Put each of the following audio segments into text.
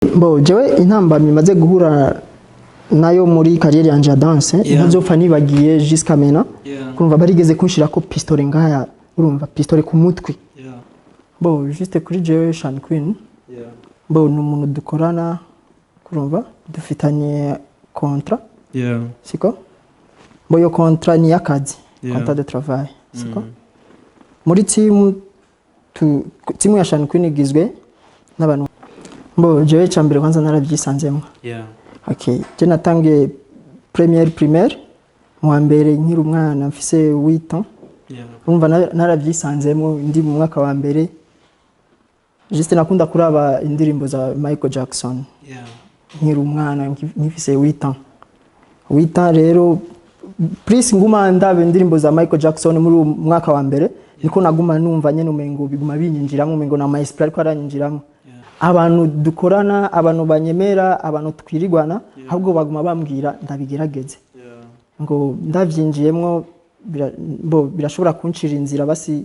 Bo jewe intambamyi maze guhura nayo muri carrière yanje ya danse ntazopfa nibagiye jusqu'à maintenant kurumva barigeze kunshira ko pistolet ngaya urumva pistolet ku mutwe bo juste kuri jewe Channy Queen bo n'umuntu dukorana kurumva dufitanye contrat siko bo yo contrat ni yakazi contrat de travail siko muri team ya Channy Queen igizwe n'abantu bo jewe cyambere kwanza naravyisanzemo okay je natangiye primaire mu mbere nkiri umwana mfise 8 ans urumva naravyisanzemo ndi mu mwaka wa mbere juste nakunda kuraba indirimbo za Michael Jackson nkiri umwana nkifise 8 ans rero plus nguma ndabe indirimbo za Michael Jackson muri mwaka wa mbere niko naguma numva nyene umengo biguma binyinjiramo umengo na maestro ariko aranyinjiramo abantu dukorana abantu banyemera abantu twirigwana ahubwo baguma bambwira ndabigerageze ngo ndavyinjiyemwo birashobora kunshira inzira basi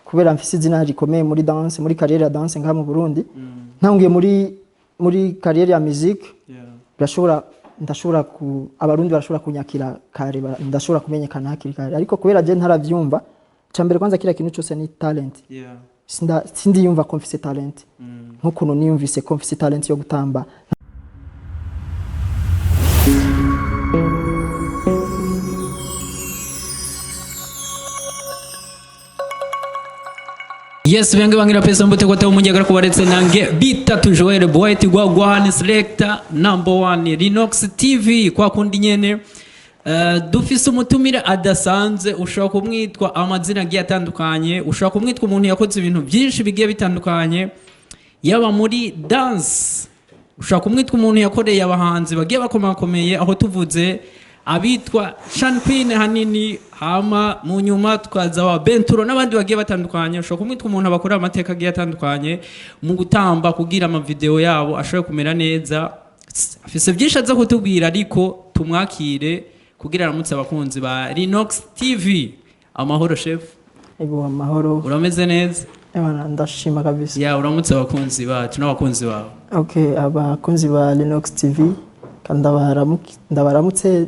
kubera mfise izina rikomeye muri danse muri carrière ya danse nga mu Burundi ntangiye muri carrière ya musique ndashobora abarundi barashobora kunyakira kare ndashobora kumenyekana hakiri kare ariko kubera je ntaravyumva cyambere kwanza kila kintu cyose ni talent sindi yumva ko mfise talent nkuko niyumvise ko mfise talent yo gutamba Yes, benge bangira pesa mbote kwa umunyaga kubaretse nange bitatu Joel Boyeti gwagwa selector number 1 Linux TV kwa kundi nyene dufise umutumire adasanze ushobora kumwitwa amazina agiye atandukanye ushobora kumwitwa umuntu yakoze ibintu byinshi bigiye bitandukanye yaba muri dance ushobora kumwitwa umuntu yakoreye abahanzi bagiye bakomakomeye aho tuvuze abitwa Channy Queen hanini hama mu nyuma twaza wa Benturo n'abandi bagiye batandukanye ushobora kumwitwa umuntu abakora amateka agiye atandukanye mu gutamba kugira ama video yabo ashobora kumera neza afise byinshi aza kutubwira ariko tumwakire kugira aramutse abakunzi ba Linux TV. Amahoro chef. Ego amahoro. Urameze neza? Ebana ndashima kabisa. Ya uramutse abakunzi bacu n'abakunzi bawe. Okay, abakunzi ba Linux TV ndabaramutse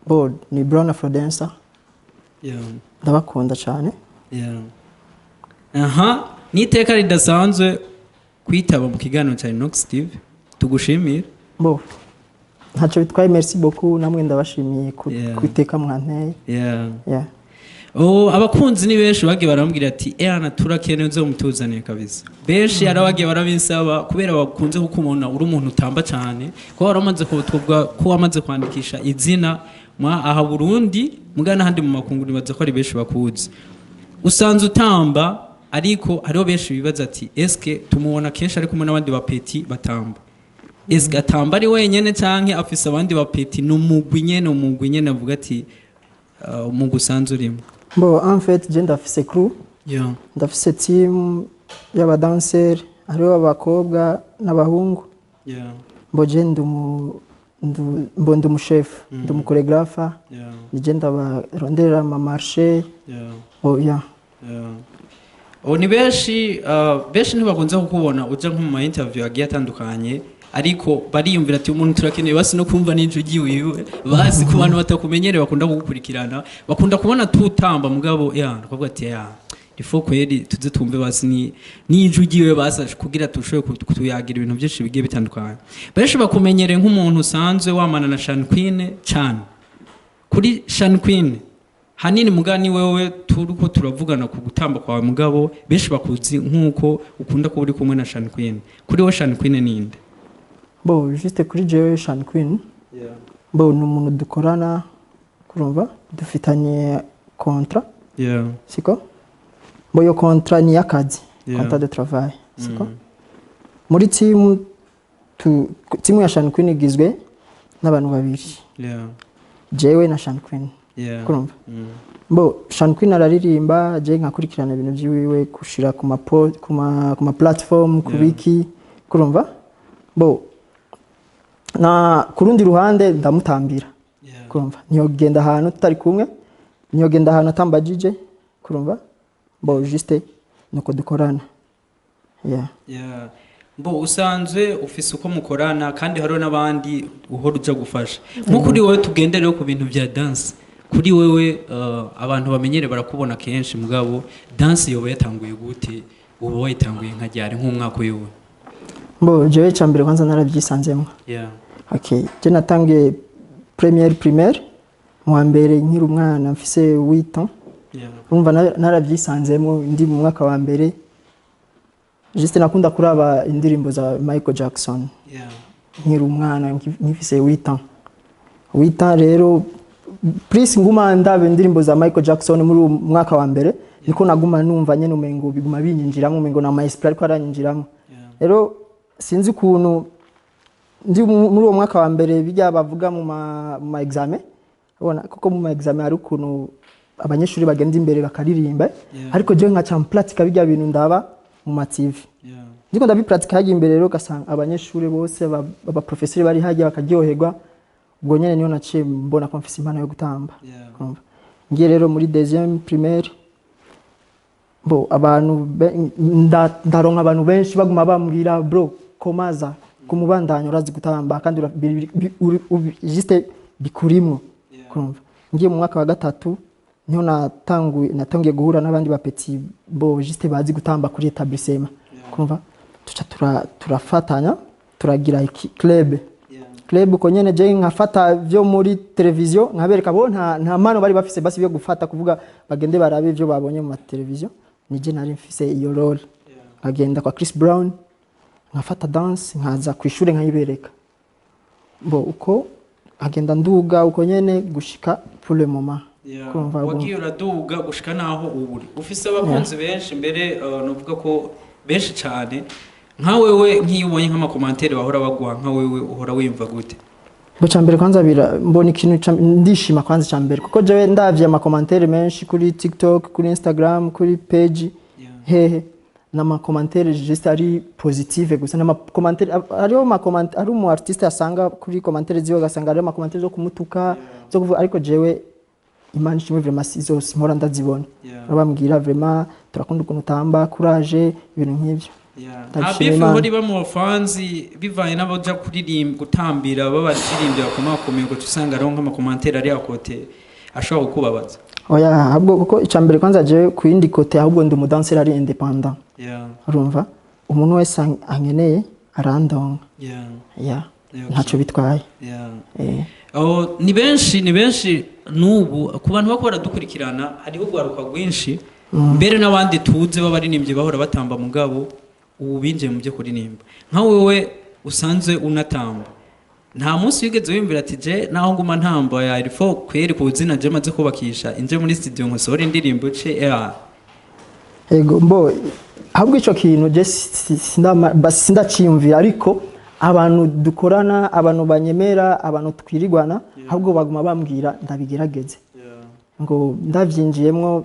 board ni Brown Afro Dancer. Ndabakunda cyane. Niteka ridasanzwe kwitaba mu kiganiro cya Linux TV. Tugushimira. Bo ntacyo bitwaye merci beaucoup namwe ndabashimiye kwiteka mwanteye abakunzi ni benshi bagiye barambwira ati ana turakeneye zo mutuzaniye kabisa benshi arabagiye barabinsaba kubera bakunze kukumona uri umuntu utamba cyane ko waramaze kutubwa ko wamaze kwandikisha izina aha Burundi mugana handi mu makunguru baza ko ari benshi bakuzi usanze utamba ariko hariho benshi bibaza ati eske tumubona kenshi ari kumwe n'abandi bapeti batamba Eske atamba ari wenyene canke afise abandi bapeti n'umugwi nyene avuga ati umugusanze urimo. Bo en fait je ndafise crew. Ndafise team y'aba danseurs hariho abakobwa n'abahungu. Bo je ndu chef, ndu choreographer. Je ndabarondera ama marché. Ni benshi ntibakunze kukubona uja nko mu interview agiye atandukanye ariko bariyumvira ati umuntu turakeneye basi no kumva n'injugi wiwe basi ku bantu batakumenyere bakunda kugukurikirana bakunda kubona tutamba mugabo akavuga ati ifo kweri tuze tumve basi n'injugi wiwe basi kugira tushobe kutuyagira ibintu byinshi bigiye bitandukanye benshi bakumenyere nk'umuntu usanzwe wamana na Channy Queen cyane kuri Channy Queen hanini mugani wewe turuko turavugana ku gutamba kwa mugabo benshi bakuzi nkuko ukunda ko uri kumwe na Channy Queen kuri we Channy Queen ninde bo juste kuri jewe Channy Queen bo n'umuntu dukorana kurumva dufitanye contrat siko bo yo contrat ni yakazi contrat de travail siko muri team ya Channy Queen igizwe n'abantu babiri jewe na Channy Queen kurumva bo Channy Queen araririmba je nkakurikirana ibintu byiwiwe kushira ku ma platform kubiki kurumva bo na kurundi ruhande ndamutambira kurumva niyo genda ahantu tutari kumwe niyo genda ahantu atambajije kurumva bo juste nuko dukorana Mbo usanzwe ufise uko mukorana kandi hariho n'abandi uhora uja gufasha nko kuri wowe tugendereho ku bintu vya dance kuri wewe abantu bamenyere barakubona kenshi mugabo dance yoba yatanguye gute ubu wayitanguye nka ryari nk'umwaka yewe Mbo jewe cyambere kwanza naravyisanzemo okay je natangiye primaire mu wa mbere nkiri umwana mfise 8 ans urumva naravyisanzemo ndi mu mwaka wa mbere juste nakunda kuraba indirimbo za Michael Jackson nkiri umwana nkifise 8 ans rero please nguma ndabe indirimbo za Michael Jackson muri mwaka wa mbere niko naguma numva nyene umengo biguma binyinjiramo umengo na my spirit ko aranyinjiramo rero sinzi kuntu ndi muri uwo mwaka wa mbere bijya bavuga mu ma examen ubona kuko mu ma examen ari kuntu abanyeshuri bagenda imbere bakaririmba ariko je nka champlatika bijya bintu ndaba mu ma TV ndiko ndabipratika haje imbere rero gasanga abanyeshuri bose aba professeur bari haje bakaryoherwa ubwo nyene niyo naciye mbona ko mfise impano yo gutamba ngiye rero muri deuxième primaire bo abantu ndaronka abantu benshi baguma bambwira bro komaza kumubandanya urazi gutamba kandi juste bikurimwo kumva ngiye mu mwaka wa gatatu niho natangiye guhura n'abandi bapeti bo juste bazi gutamba kuri etablissement kumva tuca turafatanya turagira club uko nyene je nkafata vyo muri televiziyo nkabereka bo nta mano bari bafise basi byo gufata kuvuga bagende barabe ivyo babonye mu televiziyo nije nari mfise iyo role agenda kwa Chris Brown nkafata dance nkaza kwishure nkayibereka bo uko agenda nduga uko nyene gushika pour le moment kumva wagiye uraduga gushika naho uburi ufise abakunzi benshi mbere novuga ko benshi cyane nka wewe nkiyubonye nk'ama commentaire bahora bagwa nka wewe uhora wimva gute bo cyambere kwanza mbona ikintu ndishima kwanza cyambere kuko jewe ndavye ama commentaire menshi kuri TikTok kuri Instagram kuri page hehe nama commentaire juste ari positive gusa nama commentaire ariyo ma commentaire ari umu artiste asanga kuri commentaire ziyo gasanga ari ma commentaire zo kumutuka zo kuvuga ariko jewe imana ishimwe vraiment sizose mpora ndazibona abambwira vraiment turakunda ukuntu tamba courage ibintu nk'ivyo abifu hori ba mu fans bivaye n'abaja kuririmba gutambira babashirimbye bakomakomeye ngo tusanga ronka ama commentaire ari akote ashobora kukubabaza oya ahubwo kuko icambere kwanza je ku yindi kote ahubwo ndi umudanseri ari independent urumva umuntu wese ankeneye arandonga ntaco bitwaye ni benshi nubu ku bantu bakora dukurikirana hariho gwaruka gwinshi mbere n'abandi tuze babarinimbye bahora batamba mugabo ubu binje mu byo kuririmba nka wewe usanzwe unatamba nta munsi wigeze wimvira ati je naho nguma ntamba ya ilfo kweri ku zina je maze kubakisha inje muri studio nkosora indirimbo ce ego mbo ahubwo ico kintu je sindaciyumvira ariko abantu dukorana abantu banyemera abantu twirirwana ahubwo baguma bambwira ndabigerageze ngo ndavyinjiyemwo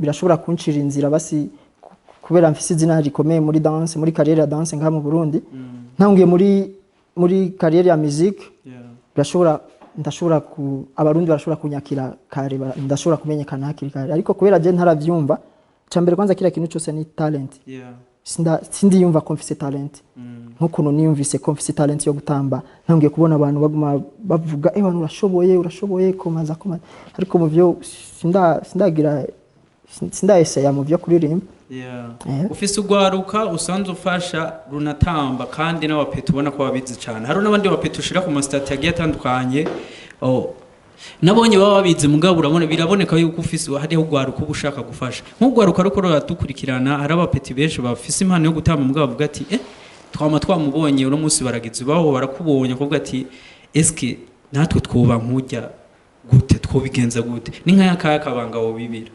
birashobora kunshira inzira basi kubera mfise izina rikomeye muri dance muri carrière ya dance ngaha mu Burundi ntangiye muri carrière ya musique ndashobora abarundi barashobora kunyakira kare ndashobora kumenyekana hakiri kare ariko kubera je ntaravyumva cyambere kwanza kira kintu cyose ni talent sindi yumva ko mfise talent nkukuntu niyumvise ko mfise talent yo gutamba ntangiye kubona abantu baguma bavuga abantu urashoboye komaza ariko mu byo sindaesaya mu byo kuririmba ufise ugwaruka usanze ufasha runatamba kandi n'abapeti ubona ko babizi cyane hari n'abandi bapeti ushira ku mastati yagiye atandukanye nabonye baba babizi mugabo urabona biraboneka yuko ufise hariho ugwaruka ubushaka gufasha nk'ugwaruka ruko ruradukurikirana hari abapeti benshi bafise impano yo gutamba mugabo bavuga ati twamubonye uno munsi baragize baho barakubonye kuvuga ati eske natwe twoba nkujya gute twobigenza gute ni nka yakabanga wo bibira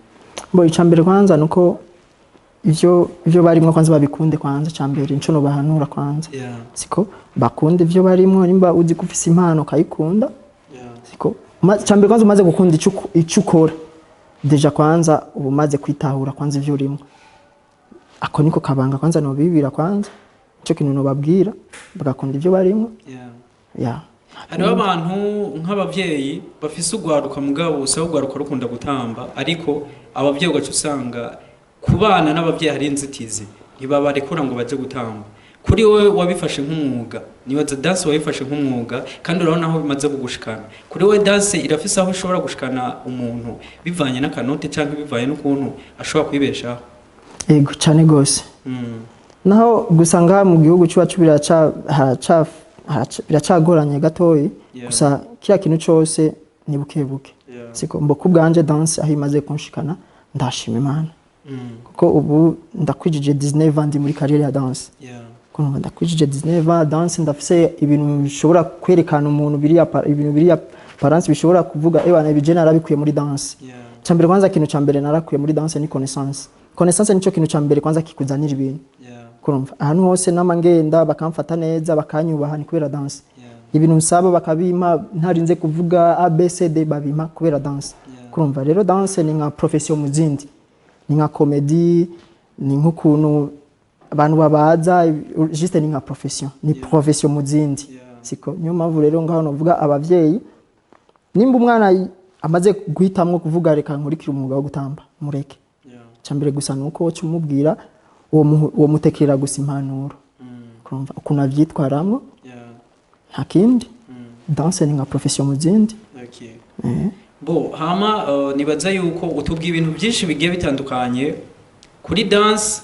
bo icambere kwanza nuko ivyo barimwe kwanza babikunde kwanza cambere incono bahanura kwanza siko bakunde ivyo barimwe nimba uzi kufisa impano kayikunda siko cambere kwanza umaze gukunda ico ukora deja kwanza umaze kwitahura kwanza ivyo urimo ako niko kabanga kwanza no bibira kwanza ico kintu no babwira bagakunda ivyo barimwe hariho abantu nk'abavyeyi bafise ugwaruka mugabo usaba ugwaruka rukunda gutamba ariko abavyeyi ugaca usanga kubana n'abavyeyi hari inzitizi ntibabarekura ngo baje gutamba kuri wowe wabifashe nk'umwuga nibaza dance wabifashe nk'umwuga kandi urabona aho bimaze kugushikana kuri wowe dance irafise aho ushobora gushikana umuntu bivanye n'akanote cyangwa bivanye n'ukuntu ashobora kwibeshaho yego cyane gose naho gusanga mu gihugu cyacu biracagoranye gatoyi gusa kira kintu cyose ni bukebuke siko mbo kubwanje dance aho imaze kunshikana ndashima Imana kuko ubu ndakwijije 19 ans muri carrière ya dance kuko ndakwijije 19 ans dance ndafise ibintu bishobora kwerekana umuntu ibintu biri ya parents bishobora kuvuga ebana ibije narabikuye muri dance cyambere kwanza kintu cyambere narakuye muri dance ni connaissance nico kintu cyambere kwanza kikuzanira ibintu kurumva ahantu hose namangenda bakamfata neza bakanyubaha ni kubera dance ibintu nsaba bakabima ntarinze kuvuga ABCD babima kubera dance kurumva rero dance ni nka profession muzindi ni nka comedy ni nk'ukuntu abantu babaza juste ni nka profession ni profession muzindi siko niyo mpamvu rero ngaho novuga abavyeyi nimba umwana amaze guhitamwo kuvuga reka nkurikira umwuga wo gutamba mureke cyambere gusa nuko cyumubwira uwo mutekerera gusa impanuro kurumva ukuntu avyitwaramwo nta kindi dance ni nka profession muzindi bo hama nibaza yuko utubwiye ibintu byinshi bigiye bitandukanye kuri dance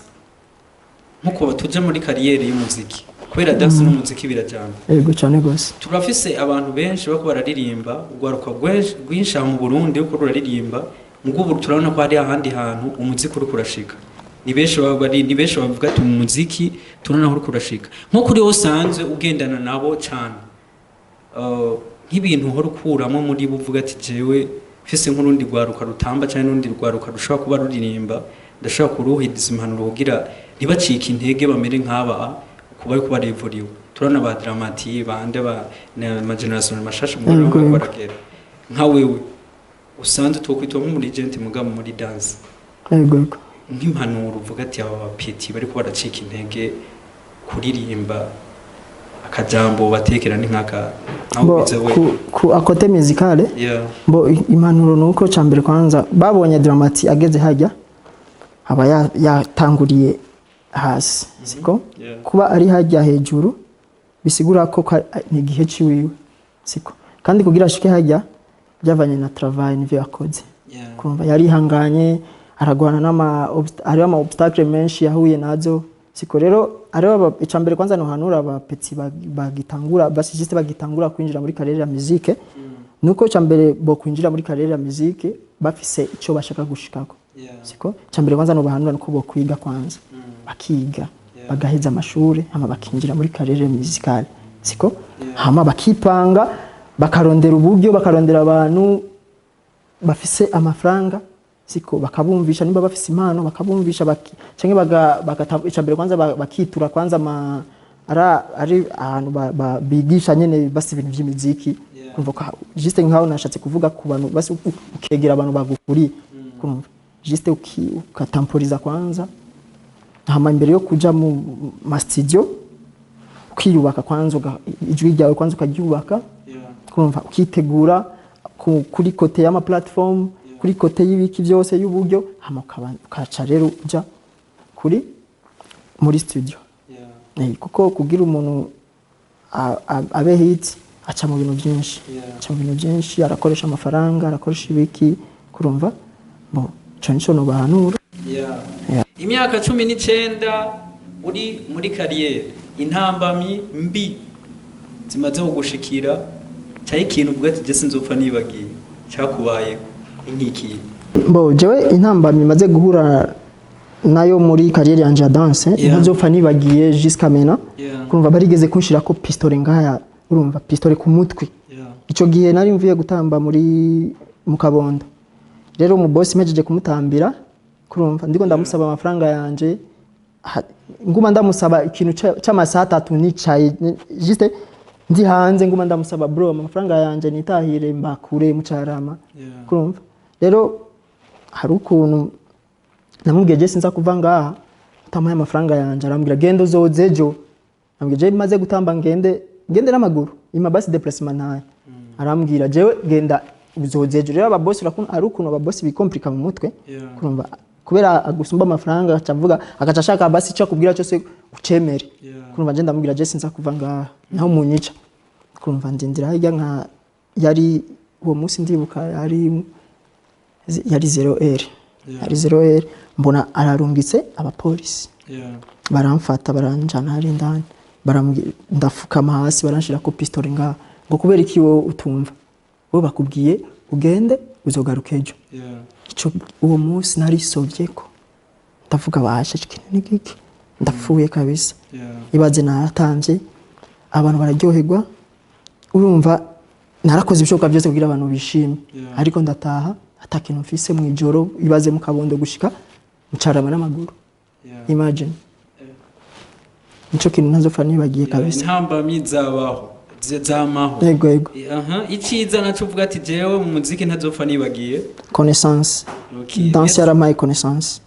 nkuko tuje muri kariyeri y'umuziki kubera dance n'umuziki birajyana yego cyane gose turafise abantu benshi bako bararirimba ugwaruka rwinsha mu Burundi uko ruraririmba ngubu turabona ko hari ahandi hantu umuziki uri kurashika ni benshi bavuga ati umuziki turana aho uri kurashika nko kuri usanzwe ugendana nabo cyane nk'ibintu uhora ukuramo muri buvuga ati jewe fise nk'urundi rwaruka rutamba cyane n'urundi rwaruka rushobora kuba ruririmba ndashaka kuruhidiza impanuro kugira ntibacike intege bamere nk'aba kuba ari kubarevuriwe turana ba dramati bande ba na generation mashasha muri baragera nka wewe usanzwe twokwitwa nk'umurigenti mugabo muri dance yego nk'impanuro uvuga ati aba bapeti bari kuba baracika intege kuririmba akajambo batekera ni nkaka ku akote musicale bo impanuro nuko cyambere kwanza babonye dramati ageze hajya aba yatanguriye hasi siko kuba ari hajya hejuru bisigura ko ni gihe ciwiwe siko kandi kugira ashike hajya byavanye na travail n'ivyo yakoze kumva yari hanganye aragwana ama obstacle menshi yahuye nazo siko rero areba icambere kwanza no hanura abapeti bagitangura basi juste bagitangura kwinjira muri carrière ya musique nuko cambere bo kwinjira muri carrière ya musique bafise ico bashaka gushikako siko cambere kwanza no bahanura nuko bo kwiga kwanza bakiga bagaheza amashuri hama bakinjira muri carrière musicale siko hama bakipanga bakarondera uburyo bakarondera abantu bafise amafaranga siko bakabumvisha nimba bafise impano bakabumvisha canke icambere kwanza bakitura kwanza ari ahantu bigisha nyene basi ibintu by'imiziki kumva juste nkaho nashatse kuvuga ku bantu basi ukegera abantu bagukuri kumva juste ukatamporiza kwanza hama imbere yo kuja mu studio ukiyubaka kwanza ijwi ryawe kwanza ukaryubaka kumva ukitegura kuri kote y'ama platform kuri kote y'ibiki byose y'uburyo hama ukaca rero uja muri studio kuko kugira umuntu abe hit aca mu bintu byinshi arakoresha amafaranga arakoresha ibiki kurumva bo cyo no bahanura imyaka 19 uri muri kariyeri intambamyi mbi zimaze kugushikira cyari ikintu ubwo ati jese nzopfa nibagiye cyakubaye inkiki bo jewe intambamyi maze guhura nayo muri kariyeri yanje ya dance nzopfa nibagiye jusqu'à maintenant kurumva barigeze kunshira ko pistole ngaya urumva pistole ku mutwe ico gihe nari mvuye gutamba mu Kabondo rero mu boss mejeje kumutambira kurumva ndiko ndamusaba amafaranga yanje nguma ndamusaba ikintu cy'amasaha 3 nicaye juste ndi hanze nguma ndamusaba bro amafaranga yanje nitahire mbakure mu Carama kurumva rero hari ukuntu namubwiye je sinza kuva ngaha tamaye amafaranga yanje arambwira gendo zozejo ambwira je maze gutamba ngende n'amaguru ima basi déplacement naye arambwira jewe genda uzozejo rero ababoss urakuna ari ukuntu ababoss bikomplika mu mutwe kurumva kubera agusumba amafaranga acavuga agacashaka basi cyo kubwira cyose ucemere kurumva je ndamubwira je sinza kuva ngaha naho munyica kurumva ndindira hirya nka yari uwo munsi ndibuka yari 0R yari 0R mbona ararungitse abapolisi baramfata baranjana hari ndani ndafukama hasi baranshira ko pistole ngaha ngo kubera iki wo utumva bo bakubwiye ugende uzogaruka ejo ico uwo munsi narisovyeko ndavuga bashe kinini giki ndapfuye kabisa ibaze naratambye abantu bararyoherwa urumva narakoze ibishoboka byose kugira abantu bishime ariko ndataha atakintu mfise mu ijoro ibaze mu kabondo gushika mucarama n'amaguru imagine nico kintu ntazopfa nibagiye kabisa intamba mizabaho zamaho yego iciza naco uvuga ati jewe mu muziki ntazopfa nibagiye connaissance danse ya my connaissance.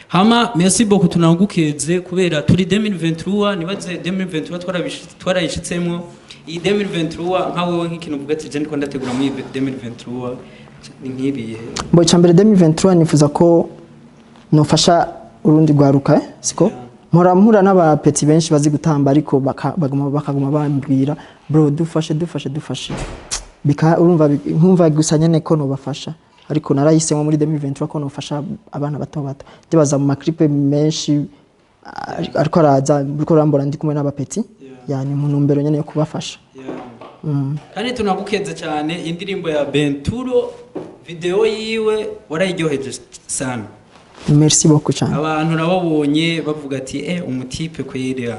Hama merci beaucoup tunangukeze kubera turi 2023 nibaze 2023 twarayishitsemo iyi 2023 nka wewe nk'ikintu uvuga ati je ndiko ndategura muri 2023 nkibiye bo cyambere 2023 nifuza ko nofasha urundi gwaruka siko mpura n'abapeti benshi bazi gutamba ariko bakaguma bambwira bro dufashe bika urumva nkumva gusanya ne ko no bafasha ariko narahisemo muri 2023 ko nofasha abana bato ndibaza mu maklipe menshi ariko araza buriko rambora ndi kumwe n'abapeti yani mu ntumbero nyene yo kubafasha kandi tunagukeze cyane indirimbo ya Benturo video yiwe warayiryoheje sana. Merci beaucoup cyane. Abantu nababonye bavuga ati umutipe kwere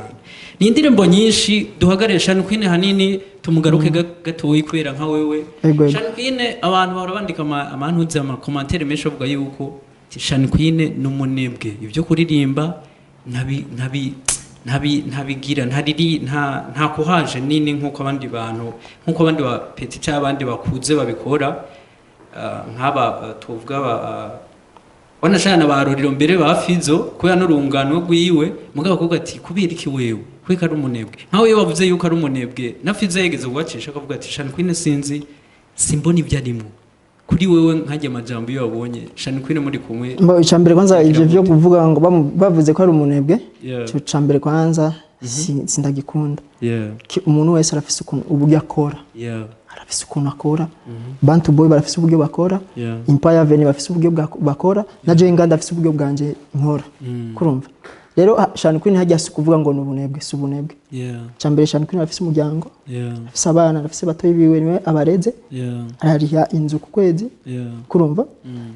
ni indirimbo nyinshi duhagaresha n'ukwine hanini tumugaruke gatoyi kwera nka wewe Channy abantu barabandika amantuze ama commentaire menshi bavuga yuko Channy n'umunebwe ibyo kuririmba ntabigira nta kuhaje nini nkuko abandi bantu nkuko abandi ba petit cy'abandi bakuze babikora nk'aba tuvuga wanashana baruriro mbere bafizo kuya n'urungano rwiwe mugabo kuvuga ati kubira iki wewe kweka ari umunebwe nkawe iyo bavuze yuko ari umunebwe nafize yegeze kubacisha akavuga ati Channy sinzi simbona ibyo arimo kuri wewe nkajye amajambo iyo wabonye Channy muri kumwe mbo icambere kwanza ivyo byo kuvuga ngo bavuze ko ari umunebwe cyo cambere kwanza sindagikunda umuntu wese arafise uburyo akora arafise ukuntu akora Bantu Boy barafise uburyo bakora Empire Veni bafise uburyo bakora na Joy Nganda afise uburyo bwanje nkora kurumva rero Channy hajya kuvuga ngo n'ubunebwe subunebwe cyambere Channy afise umuryango afise abana afise batoyi biwe niwe abareze arariha inzu ku kwezi kurumva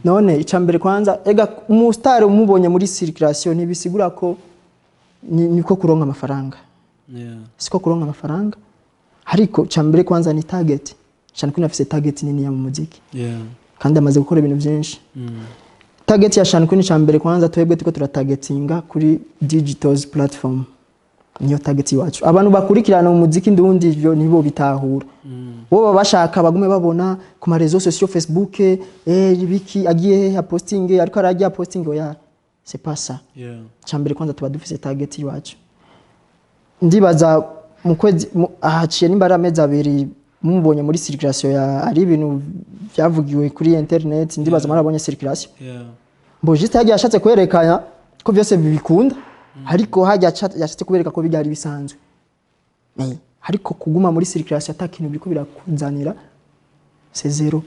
none icambere kwanza ega mu star umubonye muri circulation nibisigura ko niko kuronka amafaranga siko kuronka amafaranga hariko cyambere kwanza ni target Channy afise target nini ya mu muziki kandi amaze gukora ibintu byinshi target ya Channy cyambere kwanza twebwe tuko turatargetinga kuri digital platform niyo target yacu abantu bakurikirana mu muziki ndundi byo nibo bitahura bo bashaka bagume babona ku ma réseaux sociaux Facebook biki agiye ya posting ariko arajya posting oya c'est pas ça cyambere kwanza tuba dufise target yacu ndibaza mu kwezi ahaciye nimbara amezi abiri mubonye muri circulation ya ari ibintu byavugiwe kuri internet ndibaza marabonye circulation mbo juste hajya yashatse kwerekana ko byose bibikunda ariko hajya yashatse kubereka ko bijari bisanzwe ariko kuguma muri circulation atakintu biko birakuzanira c'est zero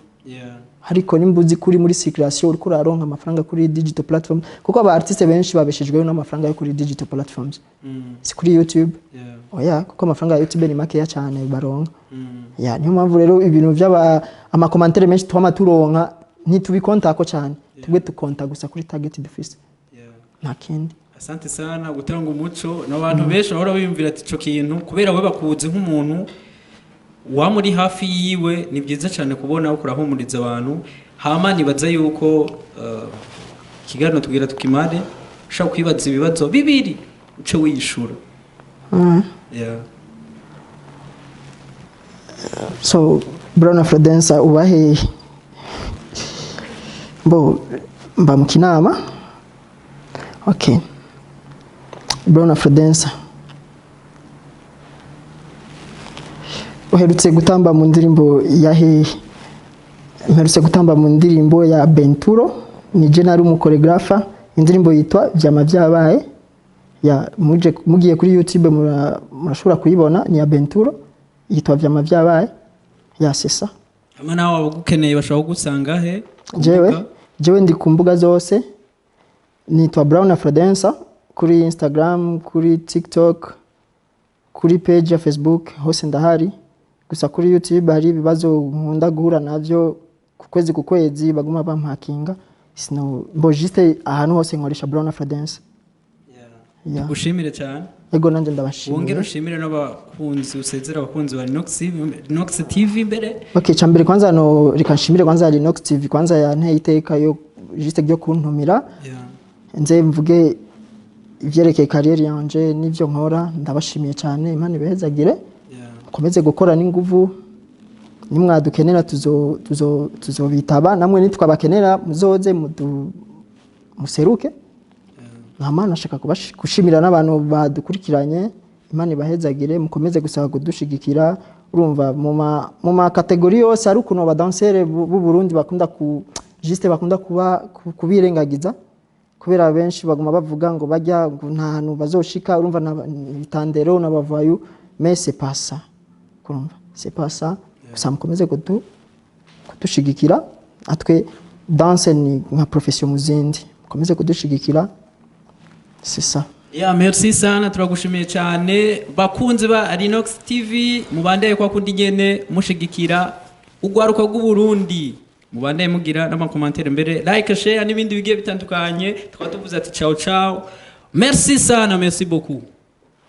ariko nimbuzi kuri muri circulation uriko raronka amafaranga kuri digital platform kuko aba artiste benshi babeshejwe n'amafaranga yo kuri digital platforms si kuri YouTube oya kuko amafaranga ya YouTube ni make cyane baronka niyo mpamvu rero ibintu by'aba ama commentaire menshi twama turonka ntitubikonta ko cyane tubwe tukonta gusa kuri target dufise nta kindi. Asante sana gutanga umuco n'abantu benshi bahora biyumvira ati cyo kintu kubera we bakuze nk'umuntu wa muri hafi yiwe ni byiza cyane kubona uko urahumuriza abantu hama nibaza yuko kiganiro tugira tukimare ushaka kwibaza ibibazo bibiri uce wiyishura so Brown Fredensa ubahe mba mu kinama okay Brown Fredensa uherutse gutamba mu ndirimbo ya mperutse gutamba mu ndirimbo ya Benturo ni je nari umukoregrafa indirimbo yitwa vyama vyabaye ya mugiye kuri YouTube murashobora kuyibona ni ya Benturo yitwa vyama vyabaye ya sesa ama nawe abagukeneye bashobora gusanga he jewe ndi ku mbuga zose nitwa Brown Afrodancer kuri Instagram kuri TikTok kuri page ya Facebook hose ndahari gusa kuri YouTube hari ibibazo nkunda guhura navyo ku kwezi baguma bampakinga sino bojiste ahantu hose nkoresha Brown Afrodancer ushimire cyane ego nanje ndabashimira wongera ushimire n'abakunzi usezera abakunzi wa Linox TV mbere okay cyambere kwanza no rikanshimire kwanza Linox TV kwanza yanteye iteka yo juste ryo kuntumira nze mvuge ivyerekeye career yanje nivyo nkora ndabashimiye cyane Imana ibehezagire komeze gukora n'inguvu nimwadukenera tuzobitaba namwe nitwabakenera muzoze museruke Namana nashaka kushimira n'abantu badukurikiranye Imana ibahezagire mukomeze gusaba kudushigikira urumva mu ma category yose ari ukuntu abadansere b'u Burundi bakunda bakunda kubirengagiza kubera benshi baguma bavuga ngo bajya nta hantu bazoshika urumva bitandero n'abavayu mais c'est pas ça urumva c'est pas ça gusa mukomeze kudushigikira atwe danse ni nka profession muzindi mukomeze kudushigikira c'est ça merci sana turagushimiye cyane bakunze ba Linox TV mubandaye kwa kundi nyene mushigikira ugwaruka rw'u Burundi mubandaye mugira n'amakommentaire mbere like share n'ibindi bigiye bitandukanye twatuvuze ati ciao ciao merci sana merci beaucoup